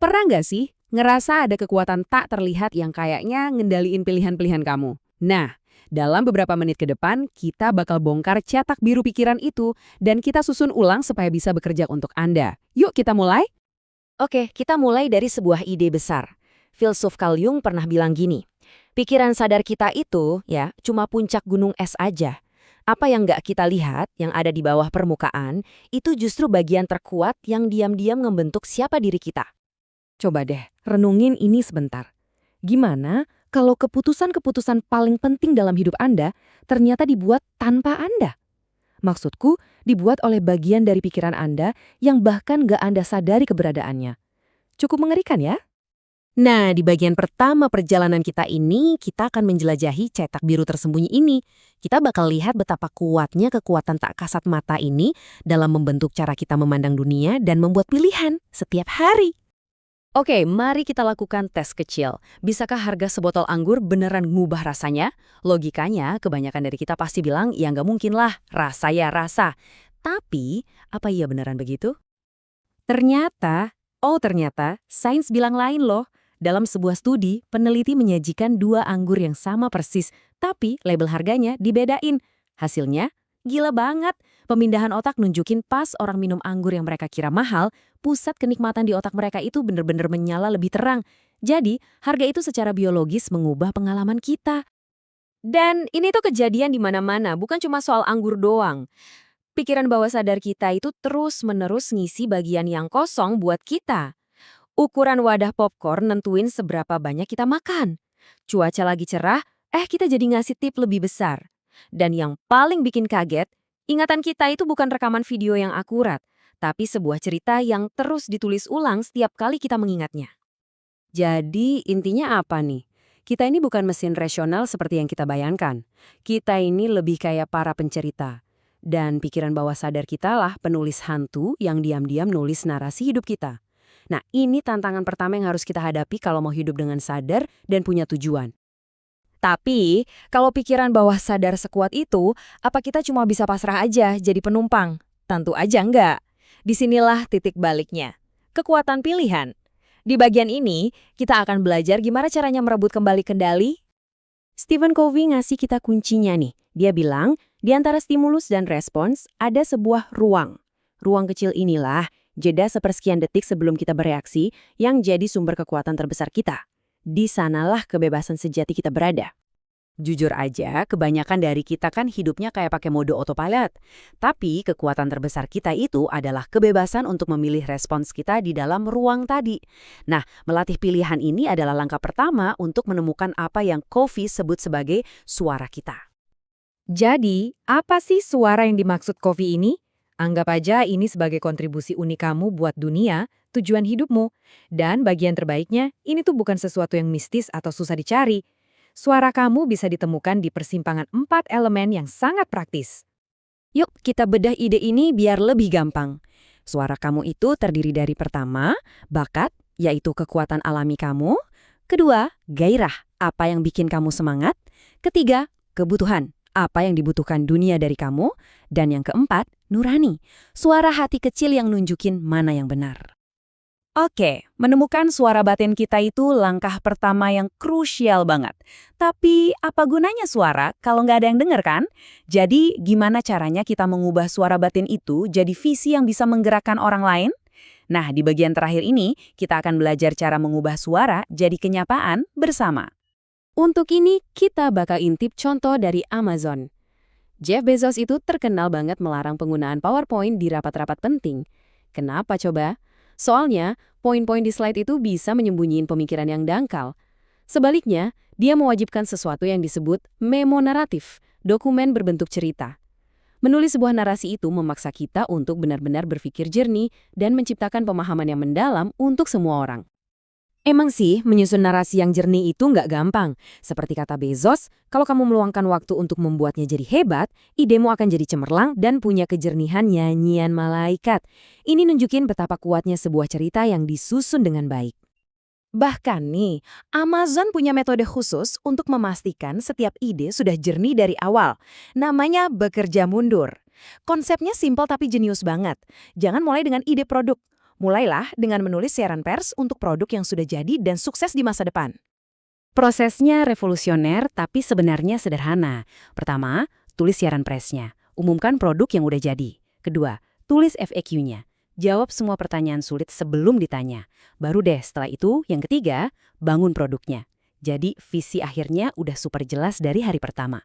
Pernah nggak sih ngerasa ada kekuatan tak terlihat yang kayaknya ngendaliin pilihan-pilihan kamu? Nah, dalam beberapa menit ke depan, kita bakal bongkar cetak biru pikiran itu dan kita susun ulang supaya bisa bekerja untuk Anda. Yuk kita mulai? Oke, kita mulai dari sebuah ide besar. Filsuf Carl Jung pernah bilang gini, pikiran sadar kita itu ya cuma puncak gunung es aja. Apa yang nggak kita lihat, yang ada di bawah permukaan, itu justru bagian terkuat yang diam-diam membentuk siapa diri kita. Coba deh, renungin ini sebentar. Gimana kalau keputusan-keputusan paling penting dalam hidup Anda ternyata dibuat tanpa Anda? Maksudku, dibuat oleh bagian dari pikiran Anda yang bahkan nggak Anda sadari keberadaannya. Cukup mengerikan ya? Nah, di bagian pertama perjalanan kita ini, kita akan menjelajahi cetak biru tersembunyi ini. Kita bakal lihat betapa kuatnya kekuatan tak kasat mata ini dalam membentuk cara kita memandang dunia dan membuat pilihan setiap hari. Oke, mari kita lakukan tes kecil. Bisakah harga sebotol anggur beneran ngubah rasanya? Logikanya, kebanyakan dari kita pasti bilang, ya nggak mungkin lah, rasa ya rasa. Tapi, apa iya beneran begitu? Ternyata, sains bilang lain loh. Dalam sebuah studi, peneliti menyajikan dua anggur yang sama persis, tapi label harganya dibedain. Hasilnya, gila banget. Pemindahan otak nunjukin pas orang minum anggur yang mereka kira mahal, pusat kenikmatan di otak mereka itu bener-bener menyala lebih terang. Jadi, harga itu secara biologis mengubah pengalaman kita. Dan ini tuh kejadian di mana-mana, bukan cuma soal anggur doang. Pikiran bawah sadar kita itu terus-menerus ngisi bagian yang kosong buat kita. Ukuran wadah popcorn nentuin seberapa banyak kita makan. Cuaca lagi cerah, kita jadi ngasih tip lebih besar. Dan yang paling bikin kaget, ingatan kita itu bukan rekaman video yang akurat, tapi sebuah cerita yang terus ditulis ulang setiap kali kita mengingatnya. Jadi intinya apa nih? Kita ini bukan mesin rasional seperti yang kita bayangkan. Kita ini lebih kayak para pencerita. Dan pikiran bawah sadar kita lah penulis hantu yang diam-diam nulis narasi hidup kita. Nah, ini tantangan pertama yang harus kita hadapi kalau mau hidup dengan sadar dan punya tujuan. Tapi, kalau pikiran bawah sadar sekuat itu, apa kita cuma bisa pasrah aja jadi penumpang? Tentu aja enggak. Disinilah titik baliknya. Kekuatan pilihan. Di bagian ini, kita akan belajar gimana caranya merebut kembali kendali. Stephen Covey ngasih kita kuncinya nih. Dia bilang, di antara stimulus dan respons ada sebuah ruang. Ruang kecil inilah, jeda sepersekian detik sebelum kita bereaksi, yang jadi sumber kekuatan terbesar kita. Di sanalah kebebasan sejati kita berada. Jujur aja, kebanyakan dari kita kan hidupnya kayak pakai mode autopilot. Tapi kekuatan terbesar kita itu adalah kebebasan untuk memilih respons kita di dalam ruang tadi. Nah, melatih pilihan ini adalah langkah pertama untuk menemukan apa yang Covey sebut sebagai suara kita. Jadi, apa sih suara yang dimaksud Covey ini? Anggap aja ini sebagai kontribusi unik kamu buat dunia, tujuan hidupmu. Dan bagian terbaiknya, ini tuh bukan sesuatu yang mistis atau susah dicari. Suara kamu bisa ditemukan di persimpangan 4 elemen yang sangat praktis. Yuk, kita bedah ide ini biar lebih gampang. Suara kamu itu terdiri dari pertama, bakat, yaitu kekuatan alami kamu. Kedua, gairah, apa yang bikin kamu semangat. Ketiga, kebutuhan, apa yang dibutuhkan dunia dari kamu. Dan yang keempat, nurani, suara hati kecil yang nunjukin mana yang benar. Oke, menemukan suara batin kita itu langkah pertama yang krusial banget. Tapi apa gunanya suara kalau nggak ada yang denger kan? Jadi gimana caranya kita mengubah suara batin itu jadi visi yang bisa menggerakkan orang lain? Nah, di bagian terakhir ini kita akan belajar cara mengubah suara jadi kenyataan bersama. Untuk ini kita bakal intip contoh dari Amazon. Jeff Bezos itu terkenal banget melarang penggunaan PowerPoint di rapat-rapat penting. Kenapa coba? Soalnya, poin-poin di slide itu bisa menyembunyiin pemikiran yang dangkal. Sebaliknya, dia mewajibkan sesuatu yang disebut memo naratif, dokumen berbentuk cerita. Menulis sebuah narasi itu memaksa kita untuk benar-benar berpikir jernih dan menciptakan pemahaman yang mendalam untuk semua orang. Emang sih, menyusun narasi yang jernih itu nggak gampang. Seperti kata Bezos, kalau kamu meluangkan waktu untuk membuatnya jadi hebat, idemu akan jadi cemerlang dan punya kejernihan nyanyian malaikat. Ini nunjukin betapa kuatnya sebuah cerita yang disusun dengan baik. Bahkan nih, Amazon punya metode khusus untuk memastikan setiap ide sudah jernih dari awal. Namanya bekerja mundur. Konsepnya simpel tapi jenius banget. Jangan mulai dengan ide produk. Mulailah dengan menulis siaran pers untuk produk yang sudah jadi dan sukses di masa depan. Prosesnya revolusioner tapi sebenarnya sederhana. Pertama, tulis siaran persnya. Umumkan produk yang udah jadi. Kedua, tulis FAQ-nya. Jawab semua pertanyaan sulit sebelum ditanya. Baru deh setelah itu, yang ketiga, bangun produknya. Jadi visi akhirnya udah super jelas dari hari pertama.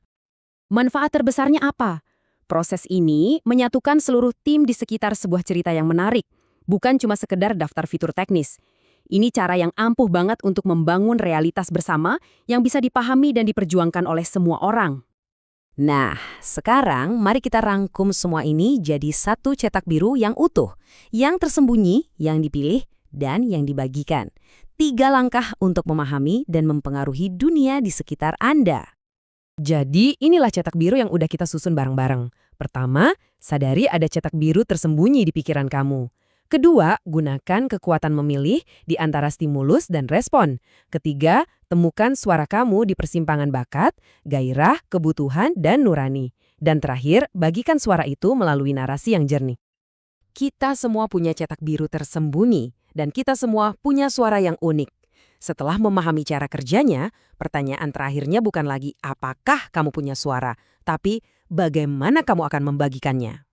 Manfaat terbesarnya apa? Proses ini menyatukan seluruh tim di sekitar sebuah cerita yang menarik. Bukan cuma sekedar daftar fitur teknis. Ini cara yang ampuh banget untuk membangun realitas bersama yang bisa dipahami dan diperjuangkan oleh semua orang. Nah, sekarang mari kita rangkum semua ini jadi satu cetak biru yang utuh, yang tersembunyi, yang dipilih, dan yang dibagikan. 3 langkah untuk memahami dan mempengaruhi dunia di sekitar Anda. Jadi, inilah cetak biru yang udah kita susun bareng-bareng. Pertama, sadari ada cetak biru tersembunyi di pikiran kamu. Kedua, gunakan kekuatan memilih di antara stimulus dan respon. Ketiga, temukan suara kamu di persimpangan bakat, gairah, kebutuhan, dan nurani. Dan terakhir, bagikan suara itu melalui narasi yang jernih. Kita semua punya cetak biru tersembunyi, dan kita semua punya suara yang unik. Setelah memahami cara kerjanya, pertanyaan terakhirnya bukan lagi apakah kamu punya suara, tapi bagaimana kamu akan membagikannya.